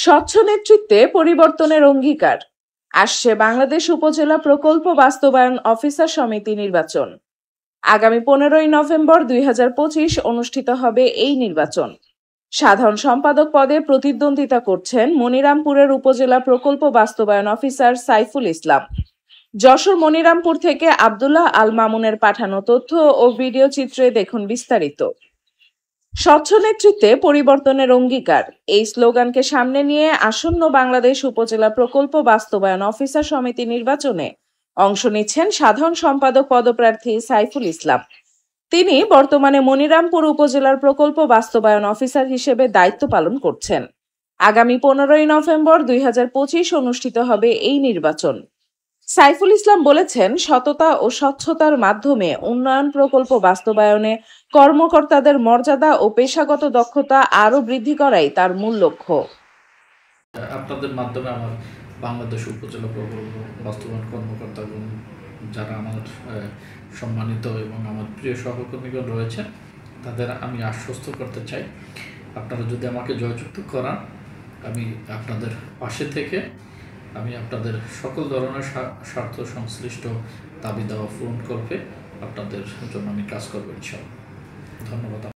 স্বচ্ছ নেতৃত্বে পরিবর্তনের অঙ্গীকার। আসছে বাংলাদেশ উপজেলা প্রকল্প বাস্তবায়ন অফিসার সমিতি নির্বাচন। আগামী 15ই নভেম্বর 2025 অনুষ্ঠিত হবে এই নির্বাচন। সাধারণ সম্পাদক পদে প্রতিদ্বন্দ্বিতা করছেন মনিরামপুরের উপজেলা প্রকল্প বাস্তবায়ন অফিসার সাইফুল ইসলাম। যশোর মনিরামপুর থেকে আব্দুল্লাহ আল মামুনের পাঠানো তথ্য ও ভিডিও চিত্রে দেখুন বিস্তারিত। স্বচ্ছ নেতৃত্বে পরিবর্তনের অঙ্গীকার, এই স্লোগানকে সামনে নিয়ে আসন্ন বাংলাদেশ উপজেলা প্রকল্প বাস্তবায়ন অফিসার সমিতি নির্বাচনে অংশ নিচ্ছেন সাধারণ সম্পাদক পদপ্রার্থী সাইফুল ইসলাম। তিনি বর্তমানে মনিরামপুর উপজেলার প্রকল্প বাস্তবায়ন অফিসার হিসেবে দায়িত্ব পালন করছেন। আগামী 15ই নভেম্বর 2025 অনুষ্ঠিত হবে এই নির্বাচন। সাইফুল ইসলাম বলেছেন, সততা ও স্বচ্ছতার মাধ্যমে উন্নয়ন প্রকল্প বাস্তবায়নে কর্মকর্তাদের মর্যাদা ও পেশাগত দক্ষতা আরও বৃদ্ধি করাই তার মূল লক্ষ্য। আপনাদের মাধ্যমে আমার বাংলাদেশ উপজেলা প্রকল্প বাস্তবায়ন কর্মকর্তা এবং যারা আমার সম্মানিত এবং আমার প্রিয় সহকর্মীগণ রয়েছে তাদের আমি আশ্বস্ত করতে চাই, আপনারা যদি আমাকে জয়যুক্ত করান, আমি আপনাদের পাশে থেকে আমি আপনাদের সকল ধরনের স্বার্থ সংশ্লিষ্ট দাবি দাওয়া পূরণ করবে আপনাদের জন্য আমি কাজ করবো ইনশাআল্লাহ। ধন্যবাদ।